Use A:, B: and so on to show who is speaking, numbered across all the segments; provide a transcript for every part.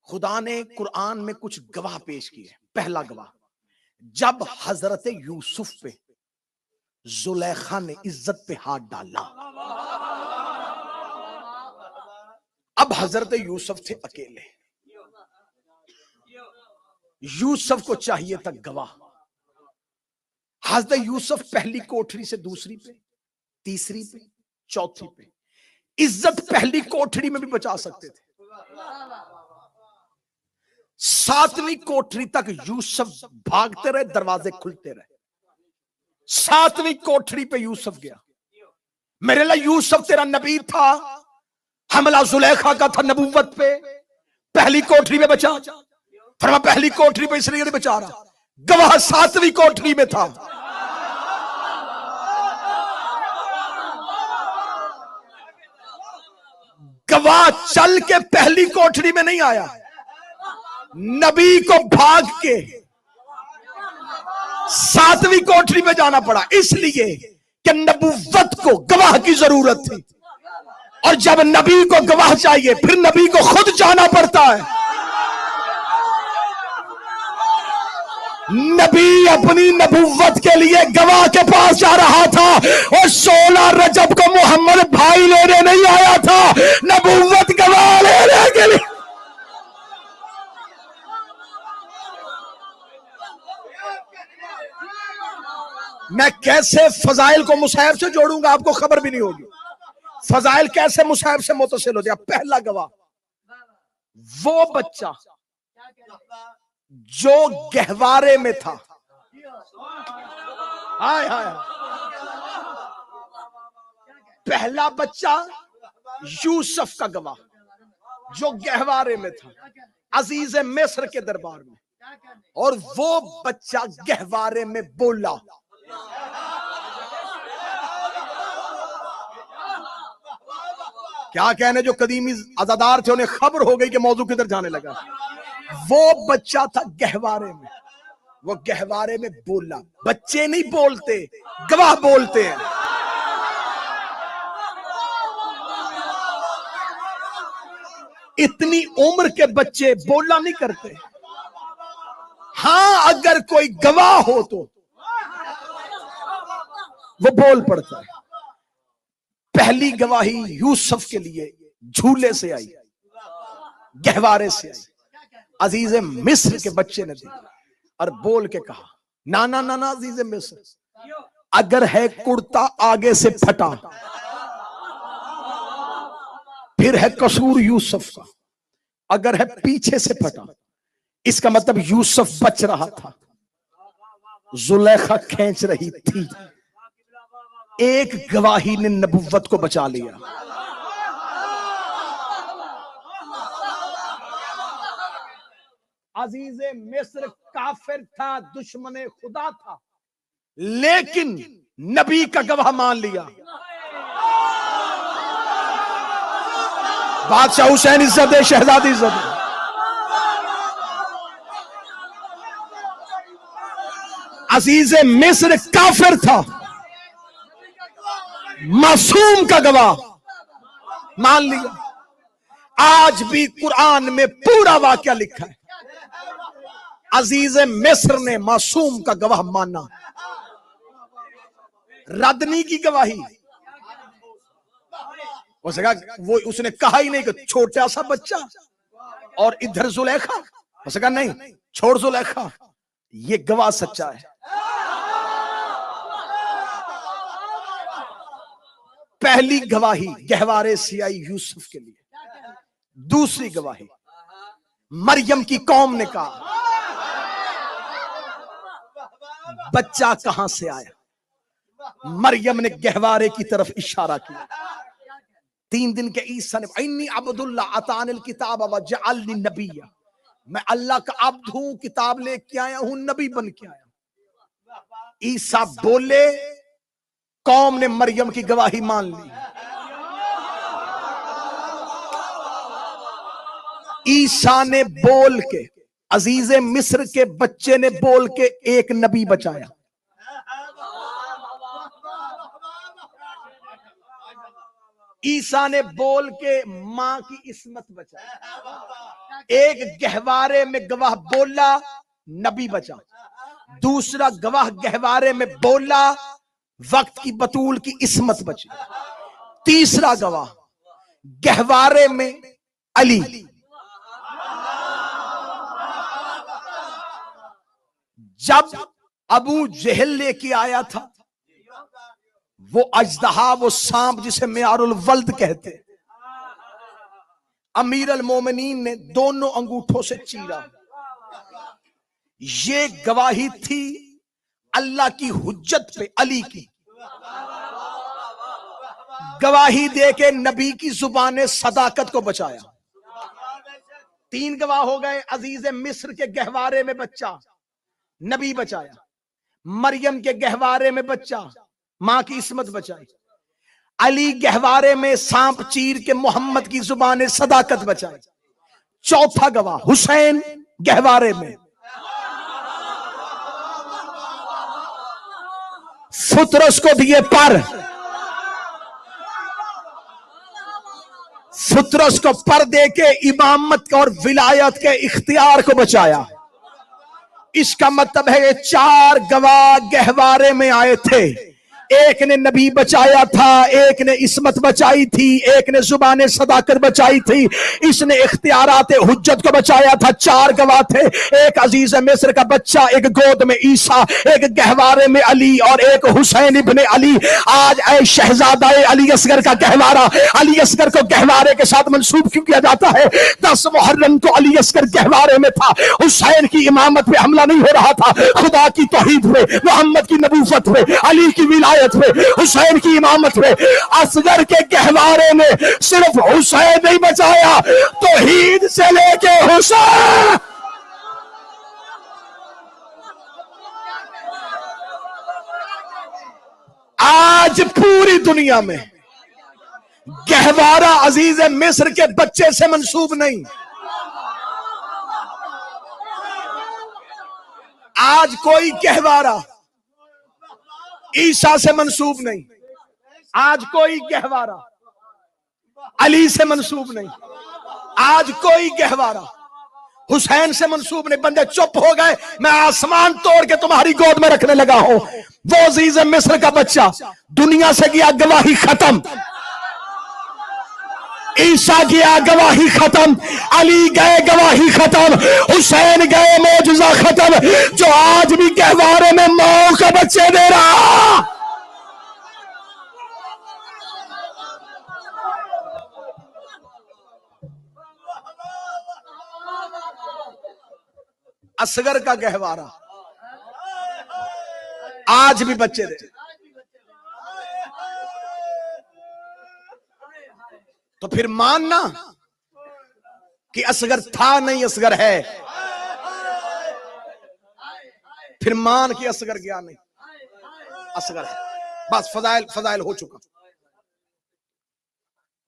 A: خدا نے قرآن میں کچھ گواہ پیش کیے. پہلا گواہ، جب حضرت یوسف پہ زلیخا نے عزت پہ ہاتھ ڈالا. اب حضرت یوسف تھے اکیلے، یوسف کو چاہیے تھا گواہ. حضرت یوسف پہلی کوٹھری سے دوسری پہ، تیسری پہ، چوتھی پہ. عزت پہلی کوٹھری میں بھی بچا سکتے تھے. ساتویں کوٹھری تک یوسف بھاگتے رہے، دروازے کھلتے رہے. ساتویں کوٹھری پہ یوسف گیا. میرے لئے یوسف تیرا نبی تھا، حملہ زلیخا کا تھا نبوت پہ. پہلی کوٹھری میں بچا. فرما پہلی کوٹھری پہ اس لیے نہیں بچا رہا، گواہ ساتویں کوٹھری میں تھا. گواہ چل کے پہلی کوٹھری میں نہیں آیا، نبی کو بھاگ کے ساتویں کوٹھری میں جانا پڑا، اس لیے کہ نبوت کو گواہ کی ضرورت تھی. اور جب نبی کو گواہ چاہیے پھر نبی کو خود جانا پڑتا ہے. نبی اپنی نبوت کے لیے گواہ کے پاس جا رہا تھا، اور 16 رجب کو محمد بھائی لینے نہیں آیا تھا، نبوت گواہ لینے کے لیے. میں کیسے فضائل کو مصحف سے جوڑوں گا آپ کو خبر بھی نہیں ہوگی. فضائل کیسے مصحف سے متصل ہو جائے. پہلا گواہ وہ بچہ جو گہوارے میں تھا. ہائے ہائے، پہلا بچہ یوسف کا گواہ جو گہوارے میں تھا عزیز مصر کے دربار میں، اور وہ بچہ گہوارے میں بولا. کیا کہنے جو قدیمی عزادار تھے انہیں خبر ہو گئی کہ موضوع کدھر جانے لگا. وہ بچہ تھا گہوارے میں، وہ گہوارے میں بولا. بچے نہیں بولتے، گواہ بولتے ہیں. اتنی عمر کے بچے بولا نہیں کرتے. ہاں اگر کوئی گواہ ہو تو وہ بول پڑتا ہے. پہلی گواہی یوسف کے لیے جھولے سے آئی، گہوارے سے آئی. عزیز مصر کے بچے نے دی اور بول کے کہا، نانا نانا عزیز مصر، اگر ہے کرتا آگے سے پھٹا پھر ہے قصور یوسف کا، اگر ہے پیچھے سے پھٹا اس کا مطلب یوسف بچ رہا تھا، زلیخا کھینچ رہی تھی. ایک گواہی نے نبوت کو بچا لیا. عزیز مصر کافر تھا، دشمن خدا تھا، لیکن نبی کا گواہ مان لیا. بادشاہ حسین عزت دے، شہزادی عزت دے. عزیز مصر کافر تھا، معصوم کا گواہ مان لیا. آج بھی قرآن میں پورا واقعہ لکھا ہے. عزیز مصر نے معصوم کا گواہ مانا. ردنی کی گواہی اس نے کہا ہی نہیں کہ چھوٹا سا بچہ اور ادھر زلیخا. اس نے کہا نہیں، چھوڑ زلیخا، یہ گواہ سچا ہے. پہلی گواہی گہوارے سے آئی یوسف کے لیے. دوسری گواہی مریم کی قوم نے کہا بچہ کہاں سے آیا. مریم نے گہوارے کی طرف اشارہ کیا. 3 دن کے عیسیٰ نے انی عبد اللہ اتانی الکتاب وجعلنی نبیا، میں اللہ کا عبد ہوں، کتاب لے کے آیا ہوں، نبی بن کے آیا. عیسیٰ بولے، قوم نے مریم کی گواہی مان لی. عیسیٰ نے بول کے، عزیز مصر کے بچے نے بول کے ایک نبی بچایا. عیسیٰ نے بول کے ماں کی عصمت بچائی. ایک گہوارے میں گواہ بولا نبی بچا، دوسرا گواہ گہوارے میں بولا وقت کی بطول کی عصمت بچی، تیسرا گواہ گہوارے میں علی، جب ابو جہل لے کے آیا تھا وہ اژدہا، وہ سانپ جسے معیار الولد کہتے، امیر المومنین نے دونوں انگوٹھوں سے چیرا، یہ گواہی تھی اللہ کی حجت پہ علی کی، گواہی دے کے نبی کی زبان صداقت کو بچایا۔ تین گواہ ہو گئے، عزیز مصر کے گہوارے میں بچہ نبی بچایا، مریم کے گہوارے میں بچہ ماں کی عصمت بچائی، علی گہوارے میں سانپ چیر کے محمد کی زبان صداقت بچائی، چوتھا گواہ حسین گہوارے میں فترس کو دیے پر، فترس کو پر دے کے امامت اور ولایت کے اختیار کو بچایا۔ اس کا مطلب ہے یہ چار گواہ گہوارے میں آئے تھے، ایک نے نبی بچایا تھا، ایک نے عصمت بچائی تھی، ایک نے زبان صداقت بچائی تھی، اس نے اختیارات حجت کو بچایا تھا۔ چار گواہ تھے، ایک عزیز مصر کا بچہ، ایک گود میں عیسیٰ، ایک گہوارے میں علی اور ایک حسین ابن علی۔ آج اے شہزادہ علی اصغر کا گہوارہ، علی اصغر کو گہوارے کے ساتھ منسوب کیوں کیا جاتا ہے؟ 10 محرم کو علی اصغر گہوارے میں تھا، حسین کی امامت پہ حملہ نہیں ہو رہا تھا، خدا کی توحید میں، محمد کی نبوت میں، علی کی ولایت میں، حسین کی امامت میں۔ اصغر کے گہوارے میں صرف حسین نہیں بچایا، توحید سے لے کے حسین۔ آج پوری دنیا میں گہوارہ عزیز مصر کے بچے سے منسوب نہیں، آج کوئی گہوارہ عیسیٰ سے منسوب نہیں، آج کوئی گہوارہ علی سے منسوب نہیں، آج کوئی گہوارہ حسین سے منسوب نہیں۔ بندے چپ ہو گئے، میں آسمان توڑ کے تمہاری گود میں رکھنے لگا ہوں۔ وہ عزیز مصر کا بچہ دنیا سے گیا، گواہی ختم، عیسیٰ گیا گواہی ختم، علی گئے گواہی ختم، حسین گئے معجزہ ختم۔ جو آج بھی گہوارے میں ماں کا بچے دے رہا، اصغر کا گہوارہ آج بھی بچے دے، تو پھر ماننا کہ اصغر تھا نہیں، اصغر ہے، پھر مان کہ اصغر گیا نہیں، اصغر ہے۔ بس فضائل ہو چکا۔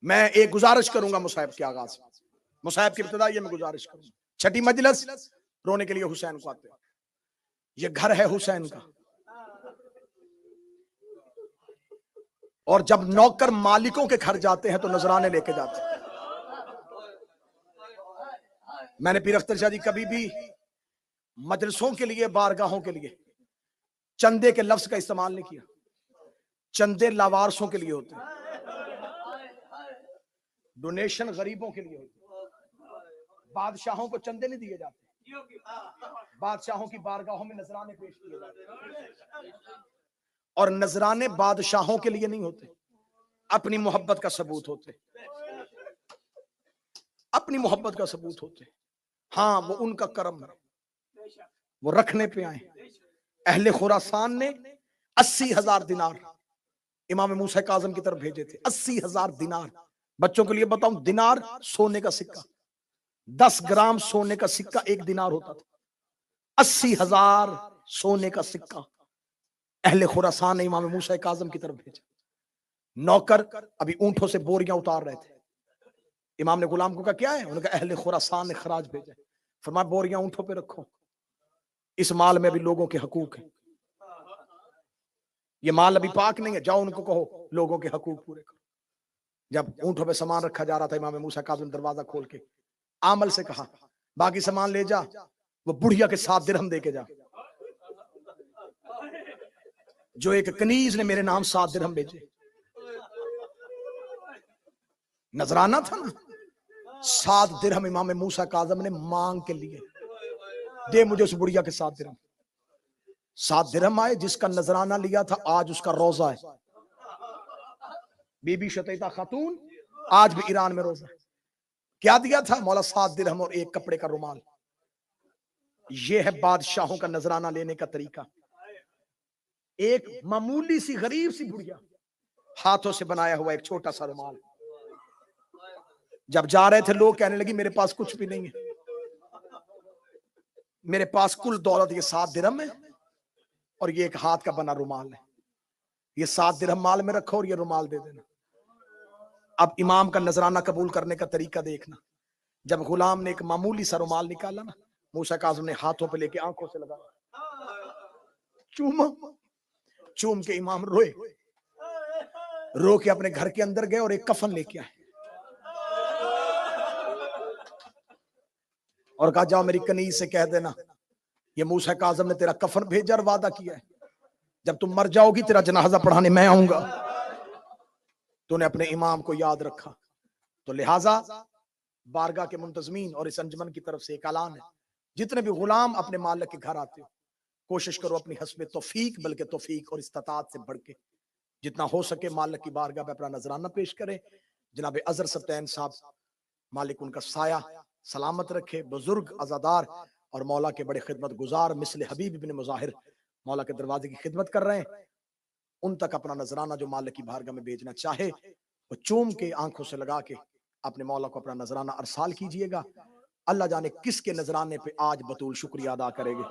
A: میں ایک گزارش کروں گا مصاحب کے آغاز، مصاحب کی ابتدا یہ میں گزارش کروں گا۔ چھٹی مجلس رونے کے لیے حسین کو آتے ہیں، یہ گھر ہے حسین کا، اور جب نوکر مالکوں کے گھر جاتے ہیں تو نذرانے لے کے جاتے ہیں۔ میں نے پیر اختر شاہ جی کبھی بھی مجلسوں کے لیے، بارگاہوں کے لیے چندے کے لفظ کا استعمال نہیں کیا، چندے لاوارسوں کے لیے ہوتے ہیں، ڈونیشن غریبوں کے لیے ہوتے ہیں، بادشاہوں کو چندے نہیں دیے جاتے، بادشاہوں کی بارگاہوں میں نذرانے پیش کیے جاتے ہیں، اور نذرانے بادشاہوں کے لیے نہیں ہوتے، اپنی محبت کا ثبوت ہوتے، اپنی محبت کا ثبوت ہوتے۔ ہاں وہ ان کا کرم ہے، وہ رکھنے پہ آئے۔ اہل خراسان نے 80,000 دینار امام موسیٰ کاظم کی طرف بھیجے تھے، 80,000 دینار۔ بچوں کے لیے بتاؤں، دینار سونے کا سکہ، 10 گرام سونے کا سکہ ایک دینار ہوتا تھا، 80,000 سونے کا سکہ اہل خراسان نے امام موسیٰ کاظم کی طرف بھیجا۔ نوکر ابھی اونٹوں سے بوریاں اتار رہے تھے، امام نے غلام کو کہا کیا ہے؟ انہوں نے کہا اہل خراسان نے خراج بھیجا۔ فرمایا بوریاں اونٹوں پہ رکھو، اس مال میں بھی لوگوں کے حقوق ہیں، یہ مال ابھی پاک نہیں ہے، جاؤ ان کو کہو لوگوں کے حقوق پورے کرو۔ جب اونٹوں پہ سامان رکھا جا رہا تھا، امام موسیٰ کاظم دروازہ کھول کے عامل سے کہا باقی سامان لے جا، وہ بڑھیا کے 7 درہم دے کے جا. جو ایک کنیز نے میرے نام 7 درہم بھیجے. نذرانہ تھا نا. 7 درہم امام موسیٰ کاظم نے مانگ کے لیے، دے مجھے اس بڑھیا کے 7 درہم. 7 درہم آئے. جس کا نذرانہ لیا تھا آج اس کا روزہ ہے. بی بی شتیتہ خاتون آج بھی ایران میں روزہ ہے. کیا دیا تھا؟ مولا 7 درہم اور ایک کپڑے کا رومال. یہ ہے بادشاہوں کا نذرانہ لینے کا طریقہ. ایک معمولی سی غریب سی بڑھیا، ہاتھوں سے بنایا ہوا ایک چھوٹا سا رومال. جب جا رہے تھے لوگ کہنے لگی میرے پاس کچھ بھی نہیں ہے، میرے پاس کل دولت یہ 7 درہم ہے اور یہ ایک ہاتھ کا بنا رومال ہے. یہ 7 درہم مال میں رکھو اور یہ رومال دے دینا. اب امام کا نذرانہ قبول کرنے کا طریقہ دیکھنا. جب غلام نے ایک معمولی سا رومال نکالا نا، موسیٰ کاظم نے ہاتھوں پہ لے کے آنکھوں سے لگایا، چوما. چوم کے امام روئے. رو کے اپنے گھر کے اندر گئے اور ایک کفن لے کے آئے اور کہا جاؤ میری کنیز سے کہہ دینا یہ موسیٰ کاظم نے تیرا کفن بھیجا اور وعدہ کیا ہے جب تم مر جاؤ گی تیرا جنازہ پڑھانے میں آؤں گا. تو نے اپنے امام کو یاد رکھا. تو لہٰذا بارگاہ کے منتظمین اور اس انجمن کی طرف سے ایک اعلان ہے، جتنے بھی غلام اپنے مالک کے گھر آتے ہو کوشش کرو اپنی حسب توفیق، بلکہ توفیق اور استطاعت سے بڑھ کے جتنا ہو سکے مالک کی بارگاہ میں اپنا نذرانہ پیش کریں. جناب اظہر سبتین صاحب، مالک ان کا سایہ سلامت رکھے، بزرگ عزادار اور مولا کے بڑے خدمت گزار مثل حبیب ابن مظاہر مولا کے دروازے کی خدمت کر رہے ہیں. ان تک اپنا نذرانہ جو مالک کی بارگاہ میں بھیجنا چاہے وہ چوم کے آنکھوں سے لگا کے اپنے مولا کو اپنا نذرانہ ارسال کیجئے گا. اللہ جانے کس کے نذرانے پہ آج بطول شکریہ ادا کرے گے،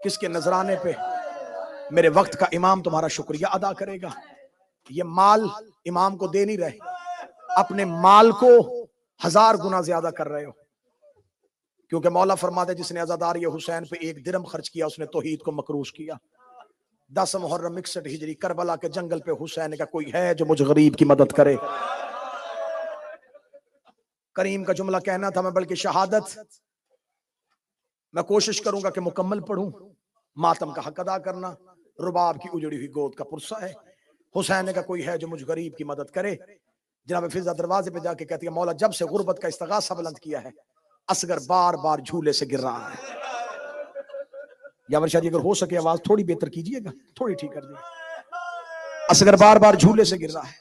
A: کس کے نذرانے پہ میرے وقت کا امام تمہارا شکریہ ادا کرے گا. یہ مال امام کو دے نہیں رہے، اپنے مال کو 1000 گنا زیادہ کر رہے ہو. کیونکہ مولا فرماتے جس نے عزاداری حسین پہ 1 درہم خرچ کیا اس نے توحید کو مکروش کیا. 10 محرم 61 ہجری کربلا کے جنگل پہ حسین کا کوئی ہے جو مجھ غریب کی مدد کرے. کریم کا جملہ کہنا تھا میں، بلکہ شہادت میں کوشش کروں گا کہ مکمل پڑھوں. ماتم کا حق ادا کرنا رباب کی اجڑی ہوئی گود کا پرسہ ہے. حسین کا کوئی ہے جو مجھ غریب کی مدد کرے. جناب فضہ دروازے پہ جا کے کہتی ہے مولا جب سے غربت کا استغاثہ بلند کیا ہے اصغر بار بار جھولے سے گر رہا ہے. یاور شاہ جی اگر ہو سکے آواز تھوڑی بہتر کیجئے گا، تھوڑی ٹھیک کر دیجئے. اصغر بار بار جھولے سے گر رہا ہے.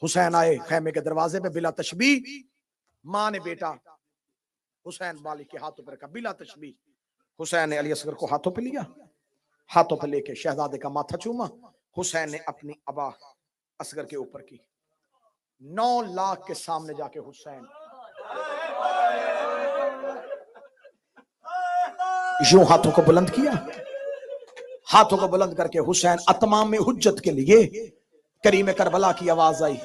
A: حسین آئے خیمے کے دروازے پہ بلا تشبیہ. ماں نے بیٹا حسین مالک کے ہاتھوں پہ رکھا بلا تشبیہ. حسین نے علی اصغر کو ہاتھوں پہ لیا، ہاتھوں پہ لے کے شہزادے کا ماتھا چوما. حسین نے اپنی ابا اصغر کے اوپر کی. 9 لاکھ کے سامنے جا کے حسین یوں ہاتھوں کو بلند کیا. ہاتھوں کو بلند کر کے حسین اتمام حجت کے لیے کریم کربلا کی آواز آئی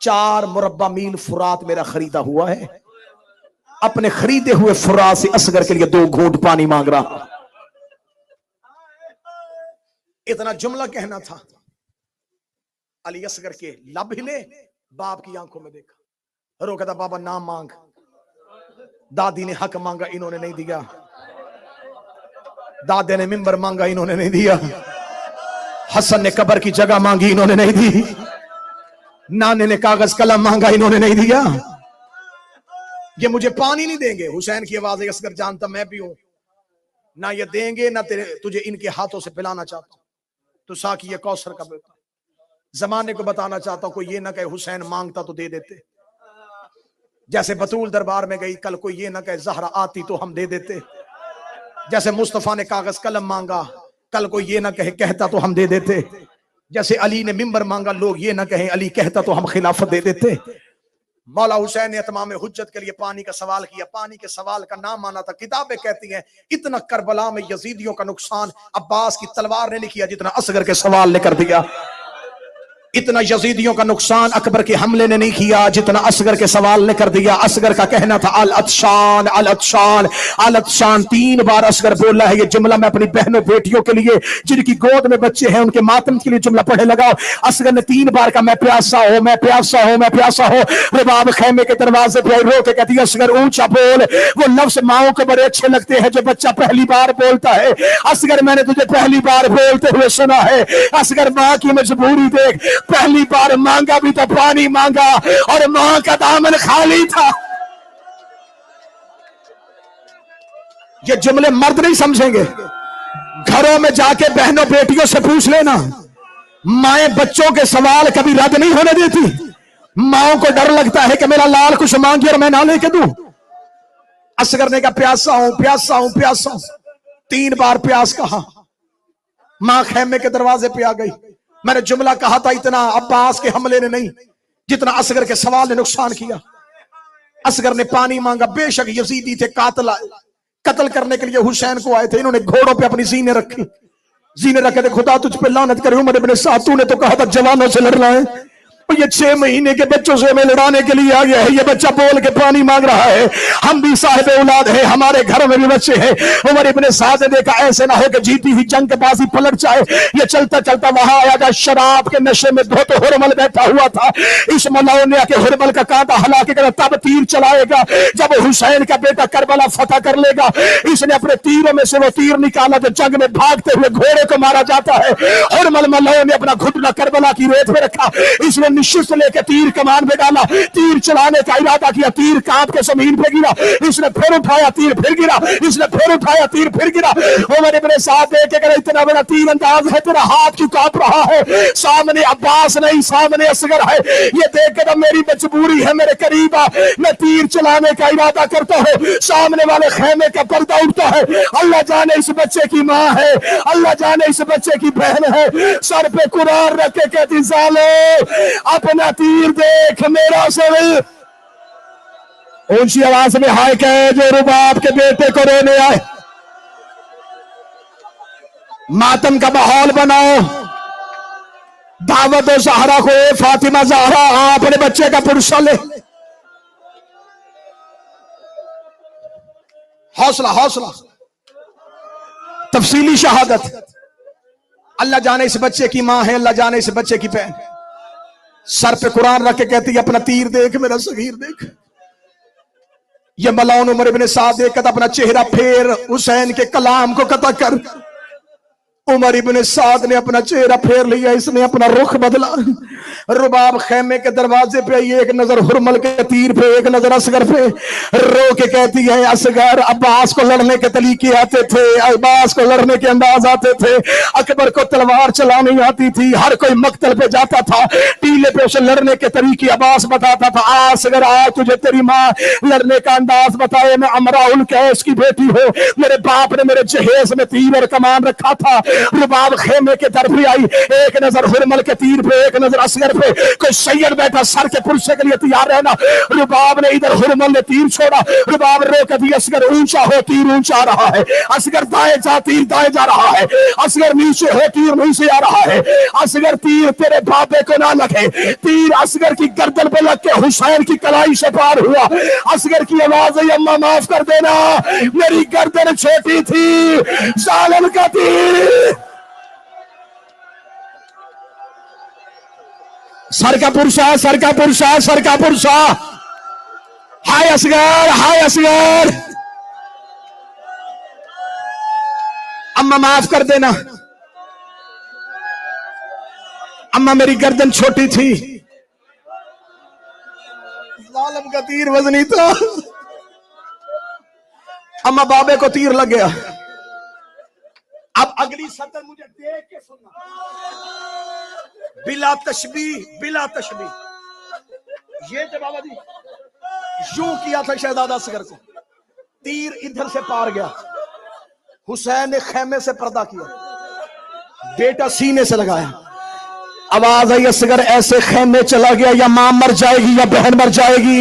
A: 4 مربع میل فرات میرا خریدا ہوا ہے، اپنے خریدے ہوئے فرات سے اصغر کے لیے 2 گھونٹ پانی مانگ رہا. اتنا جملہ کہنا تھا. علی اصغر کے لب ہلے، باپ کی آنکھوں میں دیکھا، رو کہتا بابا نام مانگ. دادی نے حق مانگا انہوں نے نہیں دیا، دادے نے منبر مانگا انہوں نے نہیں دیا، حسن نے قبر کی جگہ مانگی انہوں نے نہیں دی، نانے نے کاغذ قلم مانگا انہوں نے نہیں دیا. یہ مجھے پانی نہیں دیں گے. حسین کی آواز ہے اصغر جانتا میں بھی ہوں، نہ یہ دیں گے نہ تجھے ان کے ہاتھوں سے پلانا چاہتا ہوں. تو ساقی یہ کوثر کا بیٹا زمانے کو بتانا چاہتا ہوں کوئی یہ نہ کہے حسین مانگتا تو دے دیتے. جیسے بطول دربار میں گئی کل کوئی یہ نہ کہے زہرا آتی تو ہم دے دیتے. جیسے مصطفیٰ نے کاغذ قلم مانگا کل کوئی یہ نہ کہے کہتا تو ہم دے دیتے. جیسے علی نے منبر مانگا لوگ یہ نہ کہیں علی کہتا تو ہم خلافت دے دیتے. مولا حسین نے اتمام حجت کے لیے پانی کا سوال کیا. پانی کے سوال کا نام آنا تھا. کتابیں کہتی ہیں اتنا کربلا میں یزیدیوں کا نقصان عباس کی تلوار نے نہیں کیا جتنا اصغر کے سوال نے کر دیا. اتنا یزیدیوں کا نقصان اکبر کے حملے نے نہیں کیا جتنا اصغر کے سوال نے کر دیا. اصغر کا کہنا تھا العطشان العطشان العطشان. 3 بار اصغر بولا ہے یہ جملہ. میں اپنی بہنوں بیٹیوں کے لیے جن کی گود میں بچے ہیں ان کے ماتم کے لیے جملہ پڑھے لگاؤ. اصغر نے 3 بار کہا میں پیاسا ہوں میں پیاسا ہوں میں پیاسا ہوں. رباب خیمے کے دروازے پہ رو کے کہتی ہے اصغر اونچا بول. وہ لفظ ماؤں کو بڑے اچھے لگتے ہیں جو بچہ پہلی بار بولتا ہے. اصغر میں نے تجھے پہلی بار بولتے ہوئے سنا ہے. اصغر ماں کی مجبوری دیکھ. پہلی بار مانگا بھی تو پانی مانگا اور ماں کا دامن خالی تھا. یہ جملے مرد نہیں سمجھیں گے. گھروں میں جا کے بہنوں بیٹیوں سے پوچھ لینا مائیں بچوں کے سوال کبھی رد نہیں ہونے دیتی. ماؤں کو ڈر لگتا ہے کہ میرا لال کچھ مانگے اور میں نہ لے کے دوں. اصغر نے کہا پیاسا ہوں پیاسا ہوں پیاسا ہوں. 3 بار پیاس کہا. ماں خیمے کے دروازے پہ آ گئی. میں نے جملہ کہا تھا اتنا عباس کے حملے نے نہیں جتنا اصغر کے سوال نے نقصان کیا. اصغر نے پانی مانگا. بے شک یزیدی تھے قاتل آئے قتل کرنے کے لیے حسین کو آئے تھے. انہوں نے گھوڑوں پہ اپنی زینے رکھی. زینے رکھے تھے خدا تجھ پہ لعنت کرے عمر ابن سعد تو نے تو کہا تھا جوانوں سے لڑنا ہے. یہ 6 مہینے کے بچوں سے ہمیں لڑانے کے لیے آ گیا ہے. یہ بچہ بول کے پانی مانگ رہا ہے. ہم بھی صاحب اولاد ہیں ہمارے گھروں میں بھی بچے ہیں. عمر ابن سعد نے دیکھا ایسے نہ ہو کہ جیتی ہوئی جنگ کے بازی پلٹ جائے. یہ چلتا چلتا وہاں آیا جا. شراب کے نشے میں دھوتے ہرمل بیٹھا ہوا تھا. اس ملاؤں نے کہ ہرمل کا کانٹا ہلا کے کہا تب تیر چلائے گا جب حسین کا بیٹا کربلا فتح کر لے گا. اس نے اپنے تیروں میں سے وہ تیر نکالا جو جنگ میں بھاگتے ہوئے گھوڑے کو مارا جاتا ہے. ہرمل ملاؤں نے اپنا گھٹنا کربلا کی ریت پہ رکھا. اس نے نشست لے کے تیر کمان پہ ڈالا. تیر چلانے کا ارادہ کیا. تیر کانپ کے زمین پہ گرا. اس نے پھر اٹھایا تیر پھر گرا. اس نے پھر اٹھایا تیر پھر گرا. عمر ابن سعد دیکھ کے کہا اتنا بڑا تیر انداز ہے تیرا ہاتھ کیوں کانپ رہا ہے. سامنے عباس نہیں سامنے اصغر ہے. یہ دیکھ کے میری مجبوری ہے میرے قریب آ. میں تیر چلانے کا ارادہ کرتا ہوں. سامنے والے خیمے کا پردہ اٹھتا ہے. اللہ جانے اس بچے کی ماں ہے. اللہ جانے اس بچے کی بہن ہے. سر پہ قرآن رکھ کے کہتی ظالم اپنا تیر دیکھ میرا سر. اونچی آواز میں ہائے کہے جو رباب کے بیٹے کو رونے آئے. ماتم کا ماحول بناؤ. دعوت و زہرا کو اے فاطمہ زہرا اپنے بچے کا پرسہ لے. حوصلہ حوصلہ تفصیلی شہادت. اللہ جانے اس بچے کی ماں ہے. اللہ جانے اس بچے کی بہن. سر پہ قرآن رکھ کے کہتی ہے اپنا تیر دیکھ میرا صغیر دیکھ. یہ ملعون عمر ابن سعد دیکھ کر اپنا چہرہ پھیر حسین کے کلام کو قطع کر. عمر ابن سعد نے اپنا چہرہ پھیر لیا. اس نے اپنا رخ بدلا. رباب خیمے کے دروازے پہ ایک نظر ہرمل کے تیر پہ ایک نظر اصغر پہ. رو کے کہتی ہے اصغر عباس کو لڑنے کے طریقے آتے تھے. عباس کو لڑنے کے انداز آتے تھے. اکبر کو تلوار چلانی آتی تھی. ہر کوئی مقتل پہ جاتا تھا. ٹیلے پہ اسے لڑنے کے طریقے عباس بتاتا تھا. اصغر آج تجھے تیری ماں لڑنے کا انداز بتائے. میں امرا القیس کی بیٹی ہو. میرے باپ نے میرے جہیز میں تیر اور کمان رکھا تھا. رباب خیمے کے طرف بھی آئی. ایک نظر ہرمل کے تیر پہ ایک نظر اصغر پہ. کوئی سید بیٹھا سر کے پرسے کے لیے تیار رہنا. رباب نے ادھر ہرمل نے تیر چھوڑا. رباب رو کے دی اصغر اونچا ہو تیر اونچا آ رہا ہے. اصغر دائیں جا تیر دائیں جا رہا ہے. اصغر نیچے ہو تیر نیچے آ رہا ہے. اصغر تیر تیرے بابے کو نہ لگے. تیر اصغر کی گردن پہ لگ کے حسین کی کلائی سے پار ہوا. اصغر کی آواز ہے اماں معاف کر دینا میری گردن چھوٹی تھی. ظالم کا تیر سر کا پرسا سر کا پرسا سر کا پرسا. ہائے اصغر ہائے اصغر اماں معاف کر دینا. اماں میری گردن چھوٹی تھی. ظالم کا تیر وزنی تھا. اماں بابے کو تیر لگ گیا. اب اگلی سطر مجھے دیکھ کے سننا. بلا تشبیہ بلا تشبیہ. یہ جو بابا جی یوں کیا تھا شہزادہ اصغر کو. تیر ادھر سے پار گیا. حسین نے خیمے سے پردہ کیا. بیٹا سینے سے لگایا. آواز آئی اصغر ایسے خیمے چلا گیا یا ماں مر جائے گی یا بہن مر جائے گی.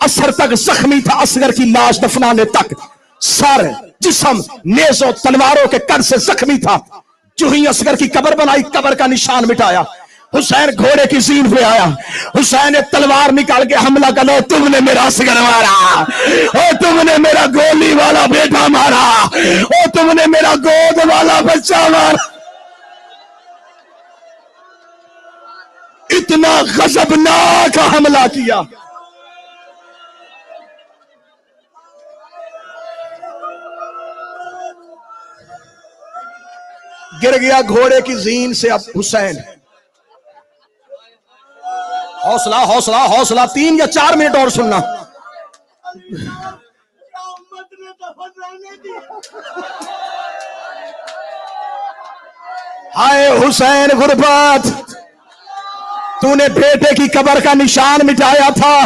A: اثر تک زخمی تھا، اصغر کی لاش دفنانے تک سر جسم نیزوں تلواروں کے کر سے زخمی تھا. جو ہی اصغر کی قبر بنائی، قبر کا نشان مٹایا. حسین گھوڑے کی زین پہ آیا، حسین نے تلوار نکال کے حملہ کر لو، تم نے میرا اصغر مارا، او تم نے میرا گولی والا بیٹا مارا، او تم نے میرا گود والا بچہ مارا. اتنا غضبناک حملہ کیا. گر گیا گھوڑے کی زین سے اب حسین. حوصلہ حوصلہ حوصلہ، 3 یا 4 منٹ اور سننا. ہائے حسین غربت، تو نے بیٹے کی قبر کا نشان مٹایا تھا.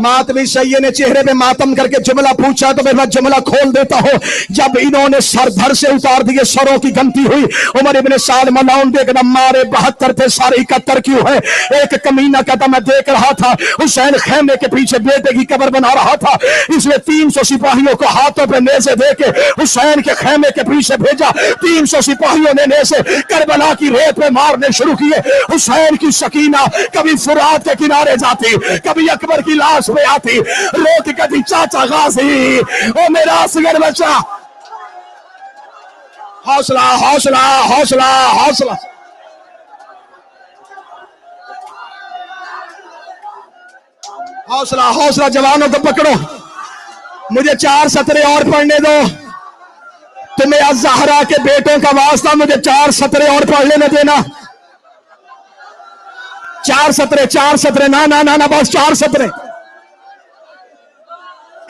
A: ماتمی سید نے چہرے پہ ماتم کر کے جملہ پوچھا تو میں جملہ کھول دیتا ہوں. جب انہوں نے سر دھر سے اتار دیے، سروں کی گنتی ہوئی. عمر ابن سعد ملعون دیکھنا، مارے 72 تھے، سارے 71 کیوں ہے؟ ایک کمینہ کہتا میں دیکھ رہا تھا حسین خیمے کے پیچھے بیٹے کی قبر بنا رہا تھا، اس نے 300 سپاہیوں کو ہاتھوں پہ نیزے دے کے حسین کے خیمے کے پیچھے بھیجا. 300 سپاہیوں نے نیزے کربلا کی ریت پہ مارنے شروع کیے. حسین کی سکینہ کبھی فرات کے کنارے جاتی، کبھی اکبر کی لاش پہ آتی، رو کے کہتی چاچا غازی او میرا اصغر بچہ. حوصلہ حوصلہ حوصلہ حوصلہ. حوصلہ حوصلہ جوانوں کو پکڑو. مجھے 4 سطریں اور پڑھنے دو. تمہیں الزہرا کے بیٹوں کا واسطہ، مجھے 4 سطریں اور پڑھ لینے دینا. 4 سطریں نہ بس 4 سطریں.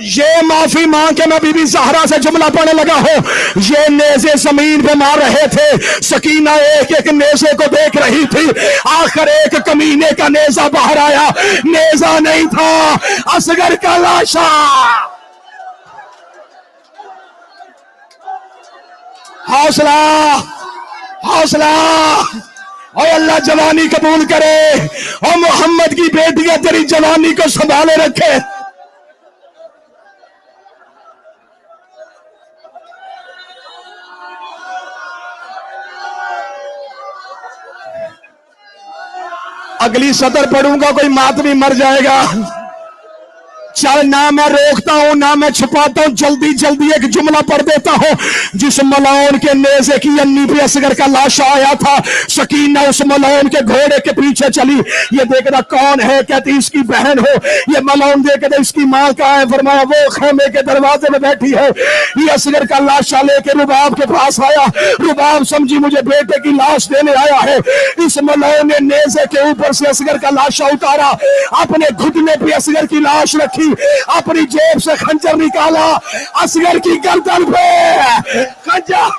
A: یہ معافی مانگ کے میں بی بی زہرا سے جملہ پڑھنے لگا ہوں. یہ نیزے زمین پہ مار رہے تھے، سکینہ ایک ایک نیزے کو دیکھ رہی تھی. آخر ایک کمینے کا نیزہ باہر آیا، نیزہ نہیں تھا، اصغر کا لاشا. حوصلہ حوصلہ. اور اللہ جوانی قبول کرے، اور محمد کی بیٹیاں تیری جوانی کو سنبھالے رکھے. اگلی سطر پڑھوں گا کوئی ماتمی مر جائے گا. چل نہ میں روکتا ہوں نہ میں چھپاتا ہوں، جلدی جلدی ایک جملہ پڑھ دیتا ہوں. جس ملعون کے نیزے کی انی پہ اصغر کا لاشا آیا تھا، سکینہ اس ملعون کے گھوڑے کے پیچھے چلی. یہ دیکھنا کون ہے؟ کہتی اس کی بہن ہو. یہ ملعون دیکھتا اس کی ماں کا ہے. فرمایا وہ خیمے کے دروازے میں بیٹھی ہے. یہ اصغر کا لاشا لے کے رباب کے پاس آیا. رباب سمجھی مجھے بیٹے کی لاش دینے آیا ہے. اس ملعون نے نیزے کے اوپر سے اصغر کا لاشا اتارا، اپنے گھٹنے پہ اصغر کی لاش رکھی، اپنی جیب سے خنجر نکالا، اصغر کی گردن پہ خنجر.